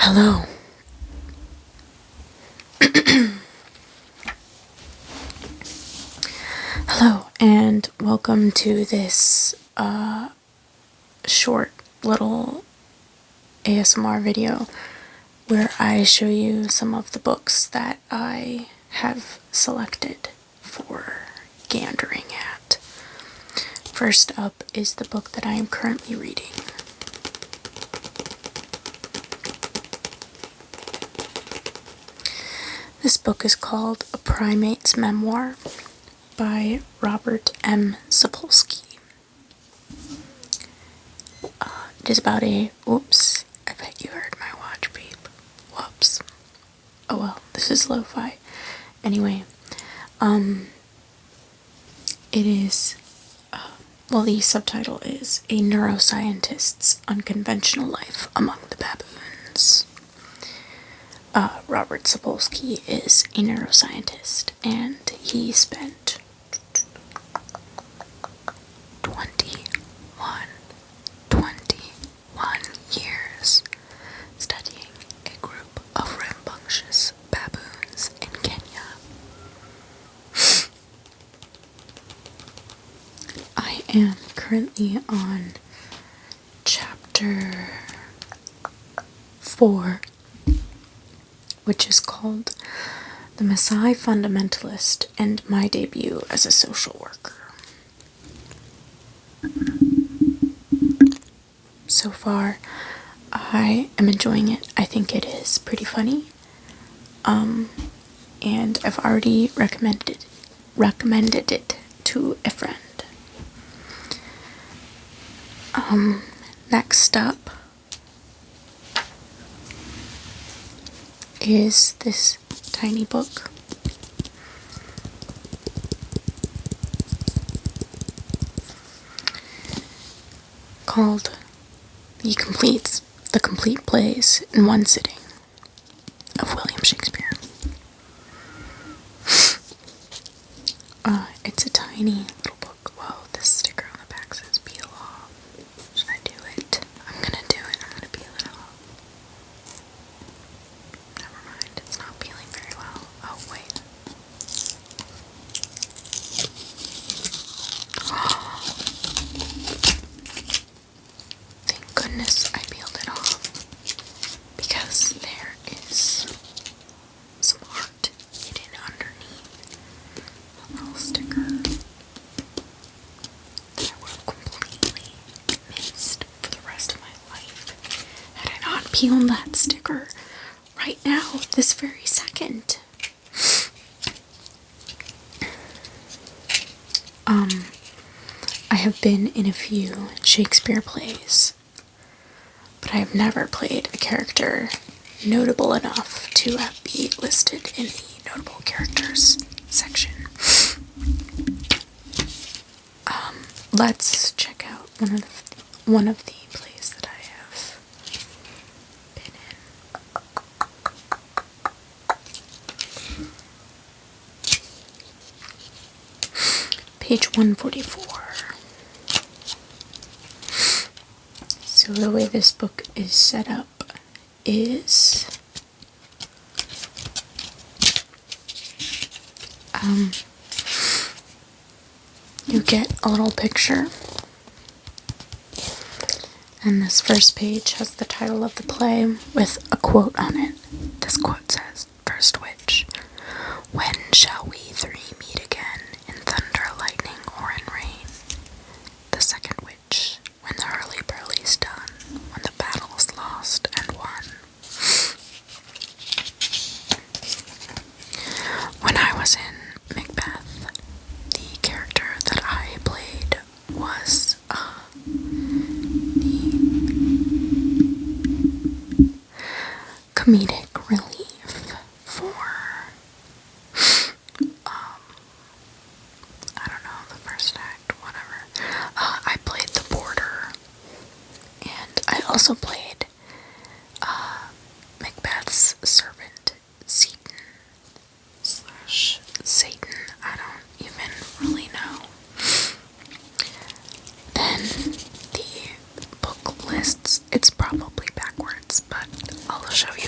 Hello. Hello, and welcome to this short little ASMR video where I show you some of the books that I have selected for gandering at. First up is the book that I am currently reading. This book is called A Primate's Memoir by Robert M. Sapolsky. It is about whoops, I bet you heard my watch beep. Whoops. Oh well, this is lo-fi. Anyway, it is, the subtitle is A Neuroscientist's Unconventional Life Among the Baboons. Robert Sapolsky is a neuroscientist, and he spent 21 years studying a group of rambunctious baboons in Kenya. I am currently on chapter 4, which is called The Maasai Fundamentalist and My Debut as a Social Worker. So far, I am enjoying it. I think it is pretty funny. And I've already recommended it to a friend. Next up is this tiny book called The Complete Plays in One Sitting of William Shakespeare. It's a tiny little book. Whoa, this sticker on the back says peel off. Should I do it? I'm gonna do it. I'm gonna peel it off. Never mind, it's not peeling very well. Oh, wait. Thank goodness I peeled it off, because there is some art hidden underneath a little sticker that I would have completely missed for the rest of my life had I not peeled that sticker right now, this very second. I have been in a few Shakespeare plays, but I have never played a character notable enough to be listed in the notable characters section. Let's check out one of the plays that I have been in. Page 144. So the way this book is set up is you get a little picture, and this first page has the title of the play with a quote on it. This quote says, "First witch, when shall we three meet again, in thunder, lightning, or in rain? The second witch, when the hurly-burly's done, when the battle's lost and won." When I was in Macbeth, the character that I played was the comedic relief for I don't know, the first act, whatever. I played the boarder, and I also played Macbeth's servant, Satan. I don't even really know. Then the book lists, it's probably backwards, but I'll show you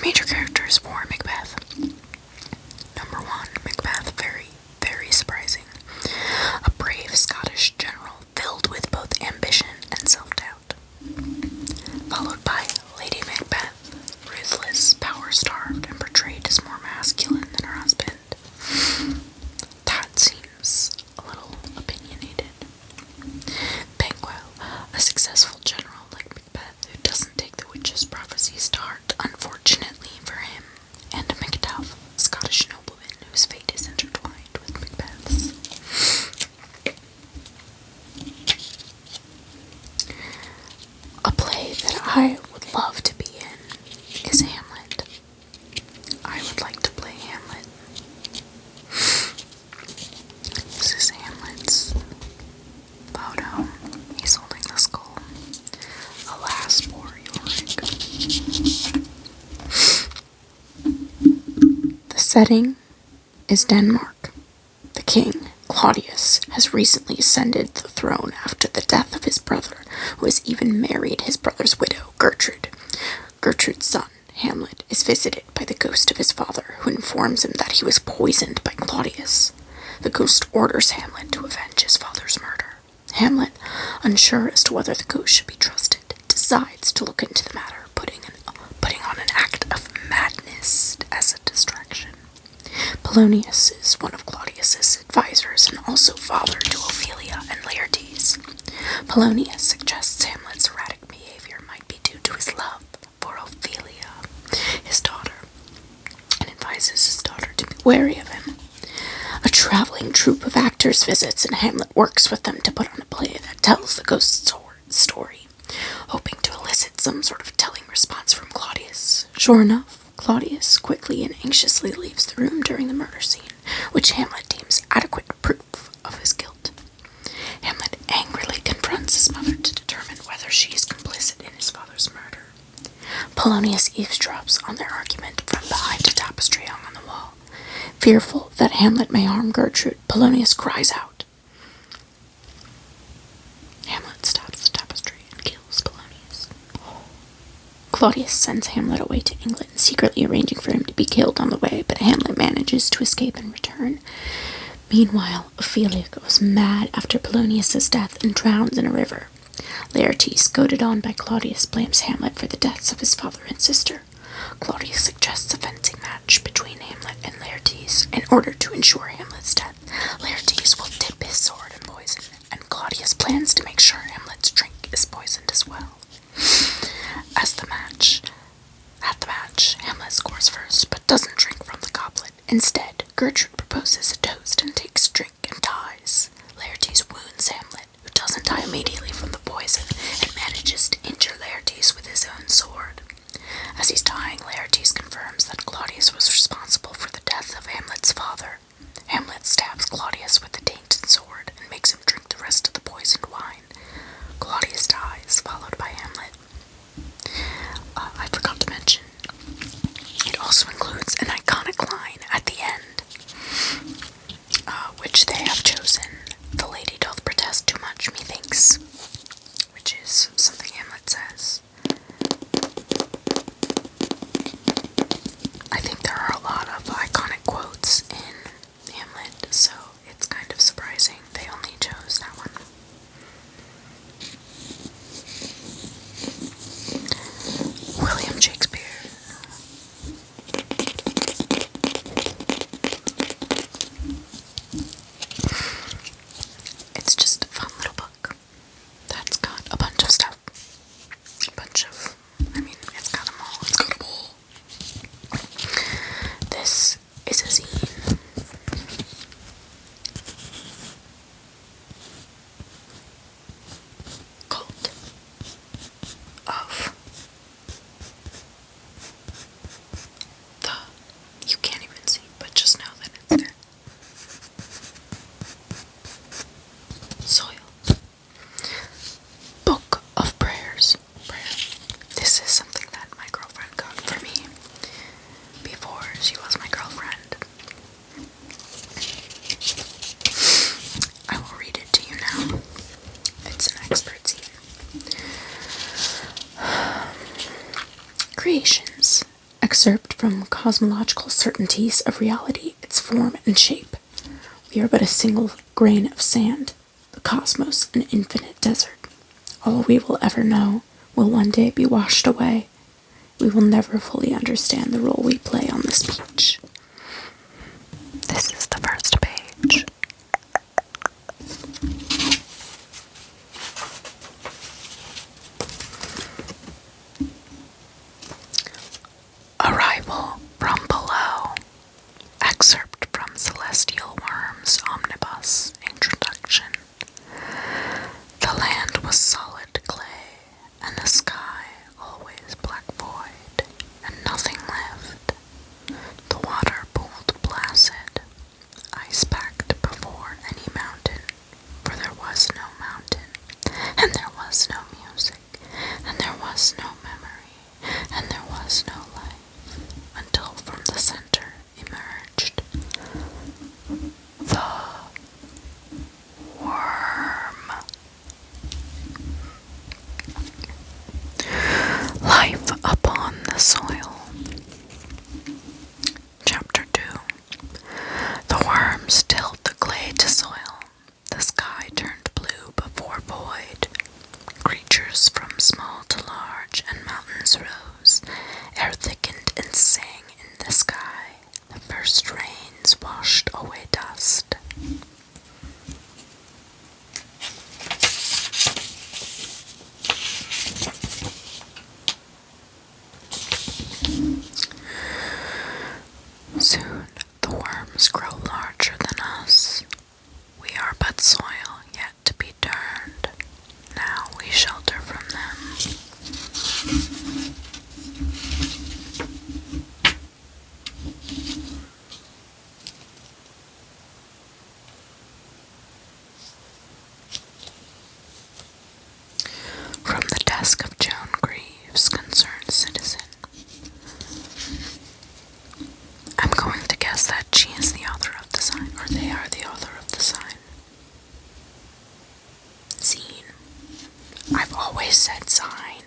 major characters for Macbeth. Number 1, Macbeth, very, very surprising. A brave Scottish general filled with both ambition and self-doubt. Followed by Lady Macbeth, ruthless, power-starved, and portrayed as more masculine than her husband. That seems a little opinionated. Banquo, a successful general like Macbeth who doesn't take the witch's prophecies to heart, unfortunately for him. And Macduff, a Scottish nobleman whose fate is intertwined with Macbeth's. A play that I would love to be in is Hamlet. I would like to play Hamlet. This is Hamlet's photo. He's holding the skull. Alas, poor Yorick. The setting is Denmark. The king, Claudius, has recently ascended the throne after the death of his brother, who has even married his brother's widow, Gertrude. Gertrude's son, Hamlet, is visited by the ghost of his father, who informs him that he was poisoned by Claudius. The ghost orders Hamlet to avenge his father's murder. Hamlet, unsure as to whether the ghost should be trusted, decides to look into the matter, putting on an act of madness as a distraction. Polonius is one of Claudius's advisors and also father to Ophelia and Laertes. Polonius suggests Hamlet's erratic behavior might be due to his love for Ophelia, his daughter, and advises his daughter to be wary of him. A traveling troupe of actors visits, and Hamlet works with them to put on a play that tells the ghost's story, hoping to elicit some sort of telling response from Claudius. Sure enough, Claudius quickly and anxiously leaves the room during the murder scene, which Hamlet deems adequate proof of his guilt. Hamlet angrily confronts his mother to determine whether she is complicit in his father's murder. Polonius eavesdrops on their argument from behind a tapestry hung on the wall. Fearful that Hamlet may harm Gertrude, Polonius cries out. Hamlet stops the tapestry and kills Polonius. Claudius sends Hamlet away to England, secretly arranging for him to be killed on the way, but Hamlet manages to escape and return. Meanwhile, Ophelia goes mad after Polonius's death and drowns in a river. Laertes, goaded on by Claudius, blames Hamlet for the deaths of his father and sister. Claudius suggests a fencing match between Hamlet and Laertes in order to ensure Hamlet's death. Laertes will dip his sword in poison, and Claudius plans to make sure Hamlet's drink is poisoned as well. At the match, Hamlet scores first, but doesn't drink from the goblet. Instead, Gertrude proposes a toast and takes a drink and dies. Laertes wounds Hamlet, who doesn't die immediately from the poison, and manages to injure Laertes with his own sword. As he's dying, Laertes confirms that Claudius was responsible for the death of Hamlet's father. Hamlet stabs Claudius with the tainted sword and makes him drink the rest of the poisoned wine. Claudius dies, followed by Hamlet. I forgot to mention, it also includes an iconic line at the end, which they have chosen. The lady doth protest too much, methinks, which is something Hamlet says. I think there are a lot of iconic quotes in Hamlet, so it's kind of surprising they only chose that one. William Shakespeare. It's just a fun little book that's got a bunch of stuff. It's got them all. It's got them all. This is a zine. Cult of you can't even see, but just know that it's there. Soil. Book of Prayers. This is something that my girlfriend got for me before she was my girlfriend. I will read it to you now. It's an expert scene. Creations. Excerpt from Cosmological Certainties of Reality, Its Form and Shape. We are but a single grain of sand, the cosmos an infinite desert. All we will ever know will one day be washed away. We will never fully understand the role we play on this beach. This is the first page. Arrival from below. Excerpt from Celestial Worms Omnibus Introduction. The land was solid clay, and the sky always black void, and nothing lived. The water pooled placid, ice-packed before any mountain, for there was no mountain, and there was no music, and there was no memory, and there was no life, until from the center emerged the worm. Life upon the soil. Chapter 2. The worms tilled the clay to soil. The sky turned blue before void. Creatures from small to large and mountains rose. Air thickened and sang in the sky. The first rains washed away dust. Soon the worms grow larger than us. We are but soil yet to be turned. Now we shelter from them. From the desk of Joan Greaves, Concerned Citizen. I'm going to guess that she is the author of the sign, or they are the author of the sign. Zine. I've always said sign,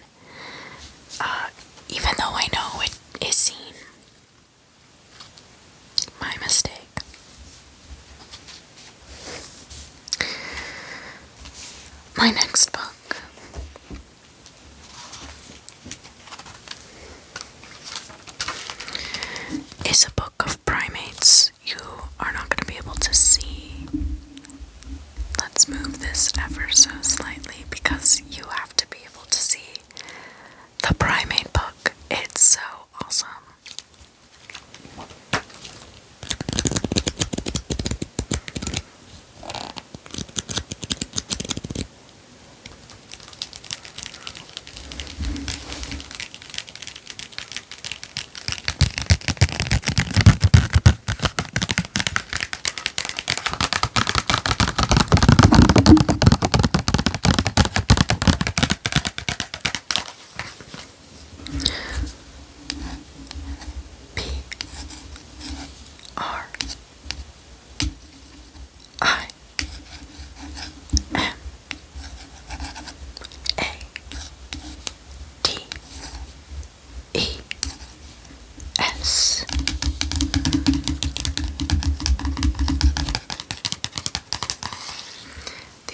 even though I know it is zine. My mistake. My next book is a book of primates you are not going to be able to see. Let's move this ever so slightly because you have to be able to see the primate book. It's so awesome.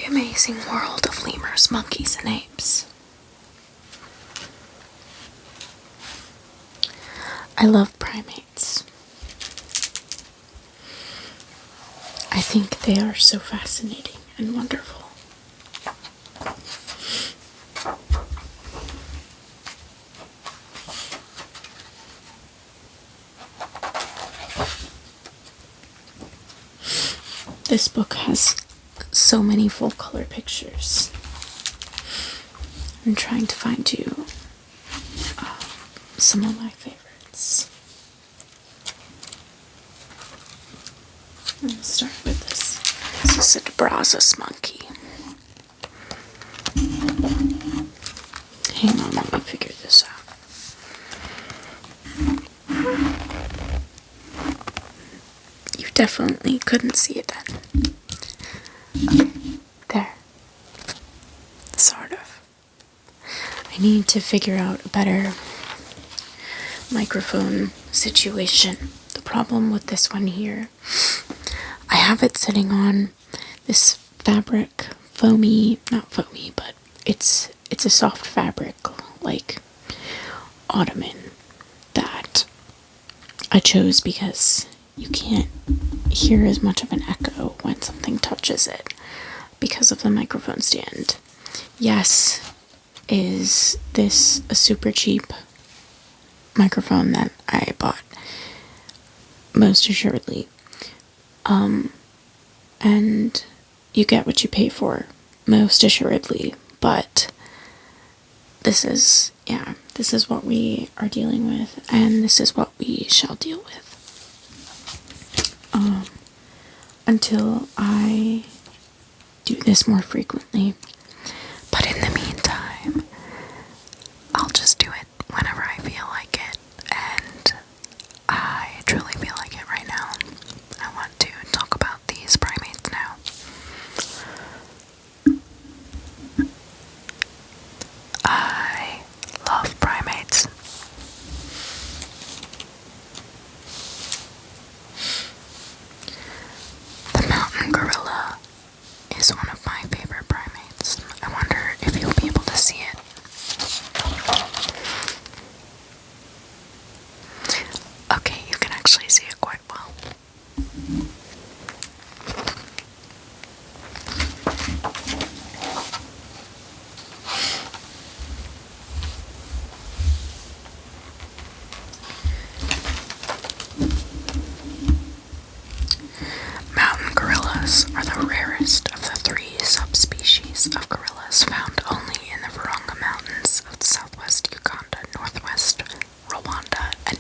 Amazing world of lemurs, monkeys, and apes. I love primates. I think they are so fascinating and wonderful. This book has so many full color pictures. I'm trying to find you some of my favorites. I'll start with this. This is a Brazos monkey. Hang on, let me figure this out. You definitely couldn't see it then. Okay, there. Sort of. I need to figure out a better microphone situation. The problem with this one here, I have it sitting on this fabric, not foamy, but it's a soft fabric, like ottoman, that I chose because you can't hear as much of an echo when something touches it because of the microphone stand. Yes, is this a super cheap microphone that I bought? Most assuredly. And you get what you pay for, most assuredly, but this is what we are dealing with, and this is what we shall deal with. Until I do this more frequently. But in the meantime, I'll just do it whenever I feel like it, and I truly feel like it right now. I want to talk about these primates now. I love primates. The mountain gorilla is one of my favorite primates. I wonder if you'll be able to see it. Okay, you can actually see it quite well. Mountain gorillas are the rarest of the 3 subspecies of gorillas found only in the Virunga Mountains of southwest Uganda, northwest Rwanda, and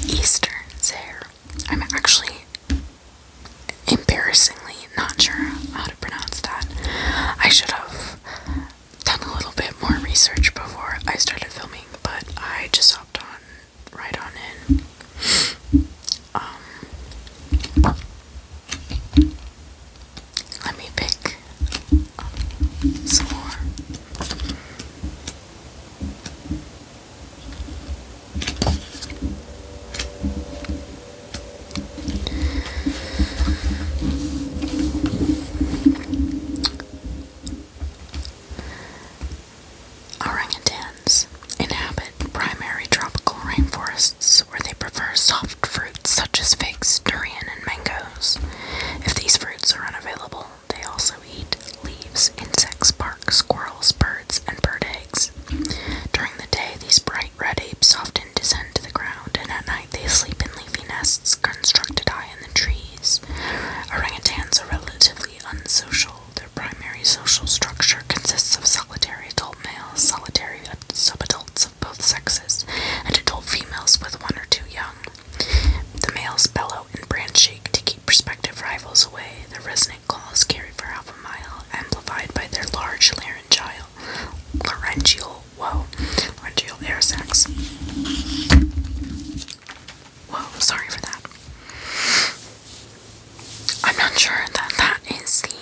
eastern Zaire. I'm actually embarrassingly not sure how to pronounce that. I should have done a little bit more research before I started filming, but I just hopped right on in. Let me pick some more. Orangutans inhabit primary tropical rainforests where they prefer soft fruits such as figs, durian, and mangoes. If these fruits are unavailable, they also eat leaves, insects, bark, squirrels, birds, and bird eggs. During the day, these bright red apes often descend to the ground, and at night they sleep in leafy nests constructed high in the trees. Orangutans are relatively unsocial. Their primary social structure consists of solitary adult males, solitary subadults of both sexes, and adult females with 1 or 2 young. The males bellow and branch shake to keep prospective rivals away. Their resonant calls carry for half a mile, amplified by their large laryngeal air sacs. Whoa, sorry for that. I'm not sure that is the...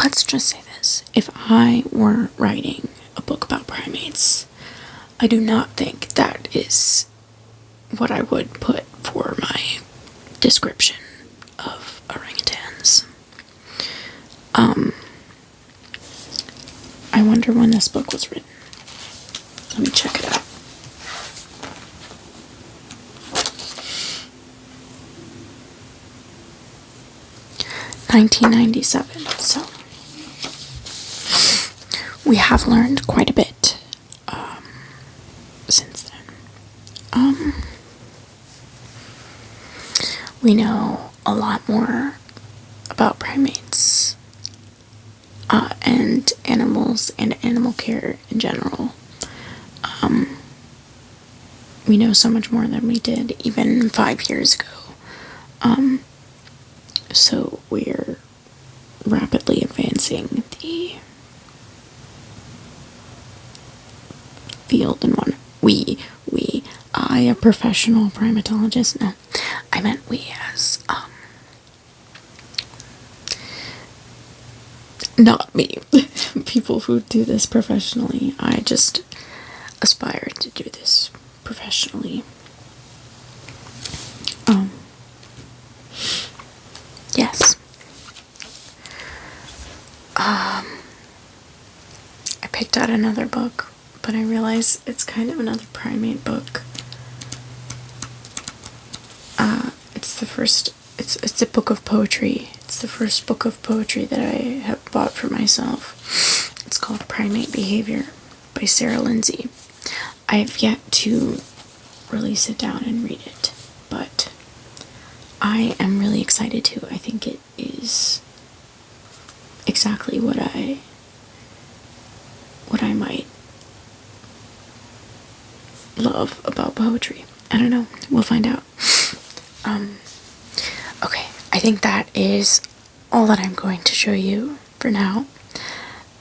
Let's just say this. If I were writing a book about primates, I do not think that is what I would put for my description of orangutans. I wonder when this book was written. Let me check it out. (1997). So we have learned quite a bit since then. We know a lot more about primates and animals and animal care in general. We know so much more than we did even 5 years ago. So we're rapidly advancing the field in one. I, a professional primatologist, no, I meant we as, not me, people who do this professionally. I just aspire to do this professionally. Yes. I picked out another book, but I realize it's kind of another primate book. It's a book of poetry. It's the first book of poetry that I have bought for myself. It's called Primate Behavior by Sarah Lindsay. I have yet to really sit down and read it, but I am really excited to. I think it is exactly what I might love about poetry. I don't know. We'll find out. Okay, I think that is all that I'm going to show you for now.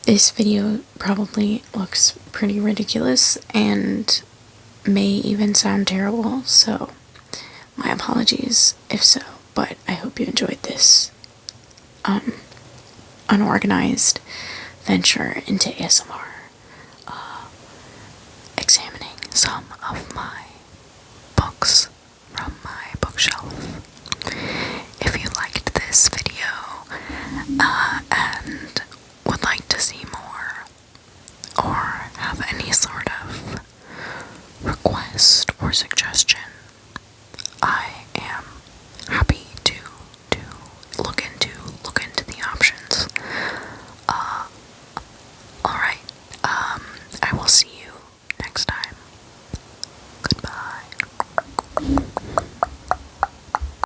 This video probably looks pretty ridiculous and may even sound terrible, so my apologies if so, but I hope you enjoyed this unorganized venture into ASMR, examining some of my books from my bookshelf. If you liked this video and would like to see more, or have any sort of request or suggestion,